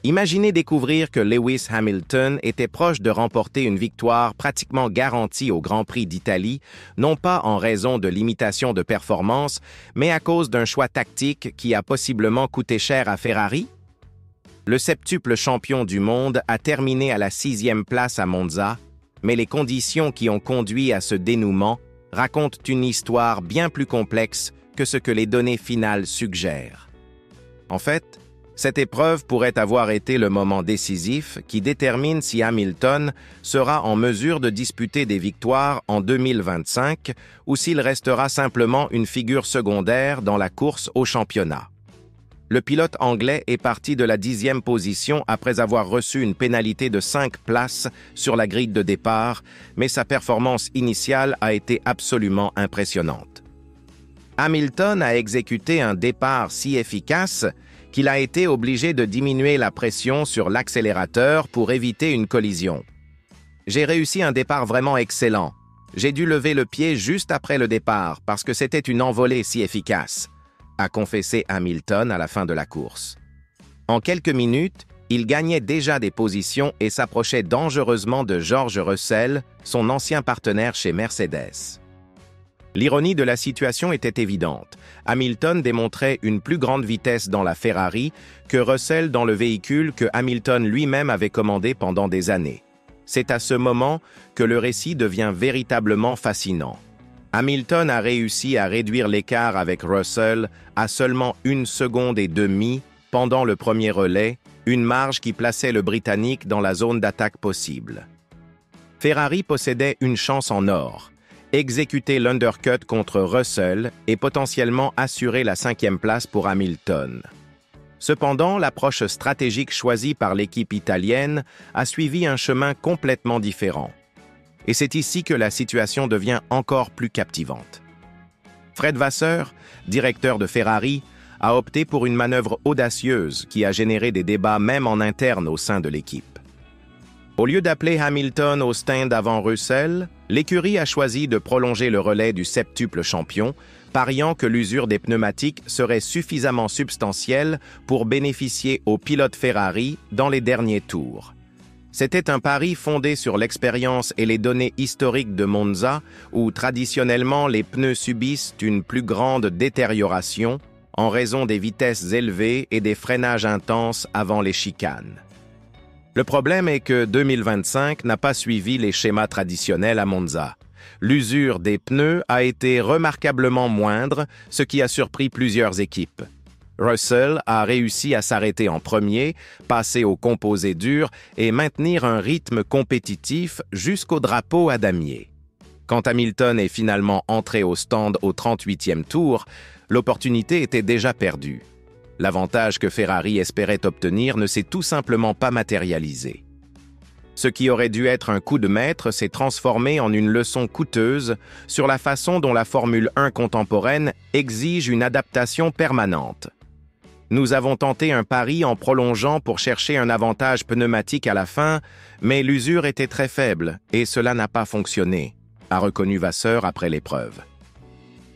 Imaginez découvrir que Lewis Hamilton était proche de remporter une victoire pratiquement garantie au Grand Prix d'Italie, non pas en raison de limitation de performance, mais à cause d'un choix tactique qui a possiblement coûté cher à Ferrari? Le septuple champion du monde a terminé à la 6e place à Monza, mais les conditions qui ont conduit à ce dénouement racontent une histoire bien plus complexe que ce que les données finales suggèrent. En fait, cette épreuve pourrait avoir été le moment décisif qui détermine si Hamilton sera en mesure de disputer des victoires en 2025 ou s'il restera simplement une figure secondaire dans la course au championnat. Le pilote anglais est parti de la 10e position après avoir reçu une pénalité de 5 places sur la grille de départ, mais sa performance initiale a été absolument impressionnante. Hamilton a exécuté un départ si efficace qu'il a été obligé de diminuer la pression sur l'accélérateur pour éviter une collision. « J'ai réussi un départ vraiment excellent. J'ai dû lever le pied juste après le départ parce que c'était une envolée si efficace », a confessé Hamilton à la fin de la course. En quelques minutes, il gagnait déjà des positions et s'approchait dangereusement de George Russell, son ancien partenaire chez Mercedes. L'ironie de la situation était évidente. Hamilton démontrait une plus grande vitesse dans la Ferrari que Russell dans le véhicule que Hamilton lui-même avait commandé pendant des années. C'est à ce moment que le récit devient véritablement fascinant. Hamilton a réussi à réduire l'écart avec Russell à seulement 1,5 secondes pendant le premier relais, une marge qui plaçait le Britannique dans la zone d'attaque possible. Ferrari possédait une chance en or: exécuter l'undercut contre Russell et potentiellement assurer la 5e place pour Hamilton. Cependant, l'approche stratégique choisie par l'équipe italienne a suivi un chemin complètement différent. Et c'est ici que la situation devient encore plus captivante. Fred Vasseur, directeur de Ferrari, a opté pour une manœuvre audacieuse qui a généré des débats même en interne au sein de l'équipe. Au lieu d'appeler Hamilton au stand avant Russell, l'écurie a choisi de prolonger le relais du septuple champion, pariant que l'usure des pneumatiques serait suffisamment substantielle pour bénéficier aux pilotes Ferrari dans les derniers tours. C'était un pari fondé sur l'expérience et les données historiques de Monza, où traditionnellement les pneus subissent une plus grande détérioration en raison des vitesses élevées et des freinages intenses avant les chicanes. Le problème est que 2025 n'a pas suivi les schémas traditionnels à Monza. L'usure des pneus a été remarquablement moindre, ce qui a surpris plusieurs équipes. Russell a réussi à s'arrêter en premier, passer au composé dur et maintenir un rythme compétitif jusqu'au drapeau à damier. Quand Hamilton est finalement entré au stand au 38e tour, l'opportunité était déjà perdue. L'avantage que Ferrari espérait obtenir ne s'est tout simplement pas matérialisé. Ce qui aurait dû être un coup de maître s'est transformé en une leçon coûteuse sur la façon dont la Formule 1 contemporaine exige une adaptation permanente. Nous avons tenté un pari en prolongeant pour chercher un avantage pneumatique à la fin, mais l'usure était très faible et cela n'a pas fonctionné, a reconnu Vasseur après l'épreuve.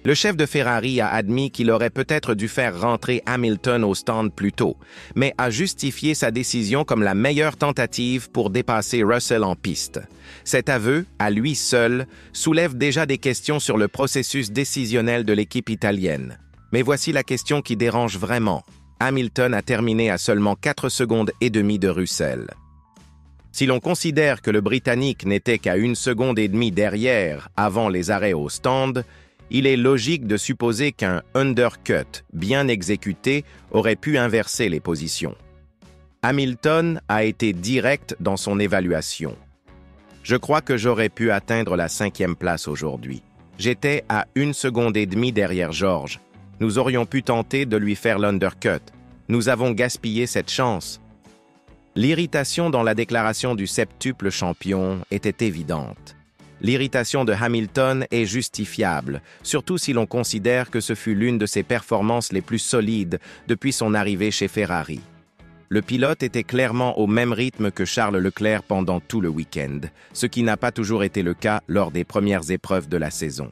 Le chef de Ferrari a admis qu'il aurait peut-être dû faire rentrer Hamilton au stand plus tôt, mais a justifié sa décision comme la meilleure tentative pour dépasser Russell en piste. Cet aveu, à lui seul, soulève déjà des questions sur le processus décisionnel de l'équipe italienne. Mais voici la question qui dérange vraiment. Hamilton a terminé à seulement 4,5 secondes de Russell. Si l'on considère que le Britannique n'était qu'à 1,5 seconde derrière avant les arrêts au stand, il est logique de supposer qu'un undercut bien exécuté aurait pu inverser les positions. Hamilton a été direct dans son évaluation. « Je crois que j'aurais pu atteindre la 5e place aujourd'hui. J'étais à 1,5 seconde derrière George. Nous aurions pu tenter de lui faire l'undercut. Nous avons gaspillé cette chance. » L'irritation dans la déclaration du septuple champion était évidente. L'irritation de Hamilton est justifiable, surtout si l'on considère que ce fut l'une de ses performances les plus solides depuis son arrivée chez Ferrari. Le pilote était clairement au même rythme que Charles Leclerc pendant tout le week-end, ce qui n'a pas toujours été le cas lors des premières épreuves de la saison.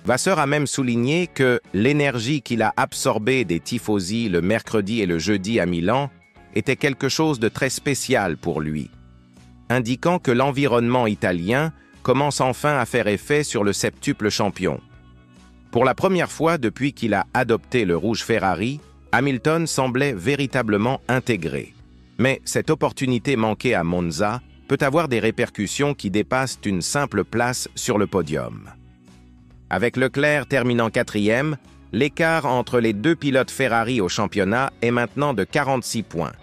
Vasseur a même souligné que l'énergie qu'il a absorbée des tifosi le mercredi et le jeudi à Milan était quelque chose de très spécial pour lui, indiquant que l'environnement italien commence enfin à faire effet sur le septuple champion. Pour la première fois depuis qu'il a adopté le rouge Ferrari, Hamilton semblait véritablement intégré. Mais cette opportunité manquée à Monza peut avoir des répercussions qui dépassent une simple place sur le podium. Avec Leclerc terminant 4e, l'écart entre les deux pilotes Ferrari au championnat est maintenant de 46 points.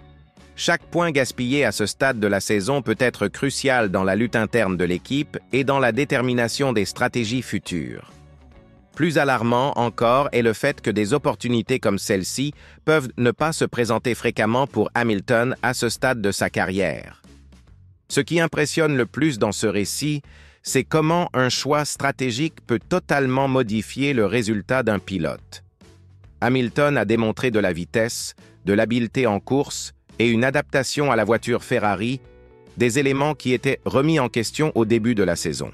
Chaque point gaspillé à ce stade de la saison peut être crucial dans la lutte interne de l'équipe et dans la détermination des stratégies futures. Plus alarmant encore est le fait que des opportunités comme celle-ci peuvent ne pas se présenter fréquemment pour Hamilton à ce stade de sa carrière. Ce qui impressionne le plus dans ce récit, c'est comment un choix stratégique peut totalement modifier le résultat d'un pilote. Hamilton a démontré de la vitesse, de l'habileté en course et une adaptation à la voiture Ferrari, des éléments qui étaient remis en question au début de la saison.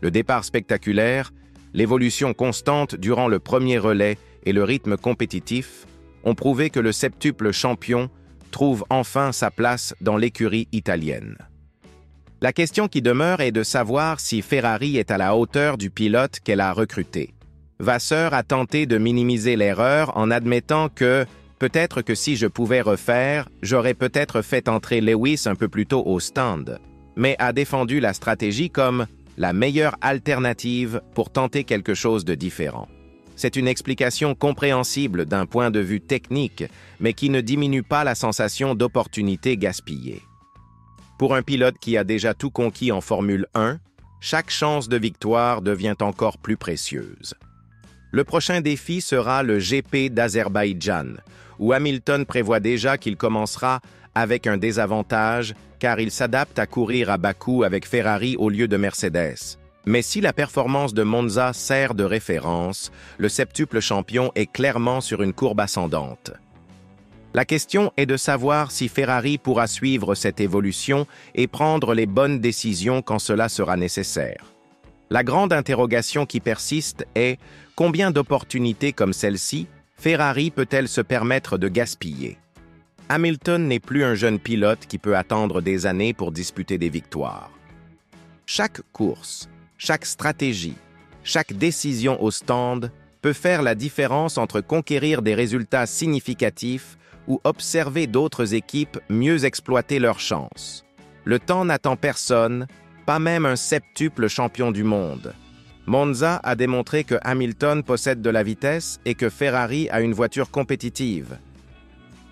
Le départ spectaculaire, l'évolution constante durant le premier relais et le rythme compétitif ont prouvé que le septuple champion trouve enfin sa place dans l'écurie italienne. La question qui demeure est de savoir si Ferrari est à la hauteur du pilote qu'elle a recruté. Vasseur a tenté de minimiser l'erreur en admettant que peut-être que si je pouvais refaire, j'aurais peut-être fait entrer Lewis un peu plus tôt au stand, mais a défendu la stratégie comme la meilleure alternative pour tenter quelque chose de différent. C'est une explication compréhensible d'un point de vue technique, mais qui ne diminue pas la sensation d'opportunité gaspillée. Pour un pilote qui a déjà tout conquis en Formule 1, chaque chance de victoire devient encore plus précieuse. Le prochain défi sera le GP d'Azerbaïdjan, où Hamilton prévoit déjà qu'il commencera avec un désavantage car il s'adapte à courir à Bakou avec Ferrari au lieu de Mercedes. Mais si la performance de Monza sert de référence, le septuple champion est clairement sur une courbe ascendante. La question est de savoir si Ferrari pourra suivre cette évolution et prendre les bonnes décisions quand cela sera nécessaire. La grande interrogation qui persiste est combien d'opportunités comme celle-ci Ferrari peut-elle se permettre de gaspiller? Hamilton n'est plus un jeune pilote qui peut attendre des années pour disputer des victoires. Chaque course, chaque stratégie, chaque décision au stand peut faire la différence entre conquérir des résultats significatifs ou observer d'autres équipes mieux exploiter leurs chances. Le temps n'attend personne, pas même un septuple champion du monde. Monza a démontré que Hamilton possède de la vitesse et que Ferrari a une voiture compétitive.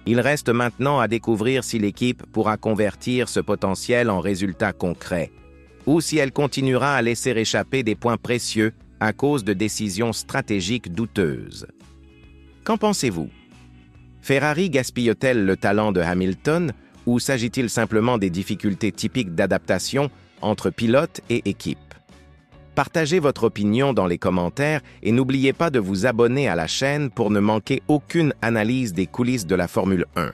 Il reste maintenant à découvrir si l'équipe pourra convertir ce potentiel en résultats concrets, ou si elle continuera à laisser échapper des points précieux à cause de décisions stratégiques douteuses. Qu'en pensez-vous? Ferrari gaspille-t-elle le talent de Hamilton ou s'agit-il simplement des difficultés typiques d'adaptation entre pilote et équipe? Partagez votre opinion dans les commentaires et n'oubliez pas de vous abonner à la chaîne pour ne manquer aucune analyse des coulisses de la Formule 1.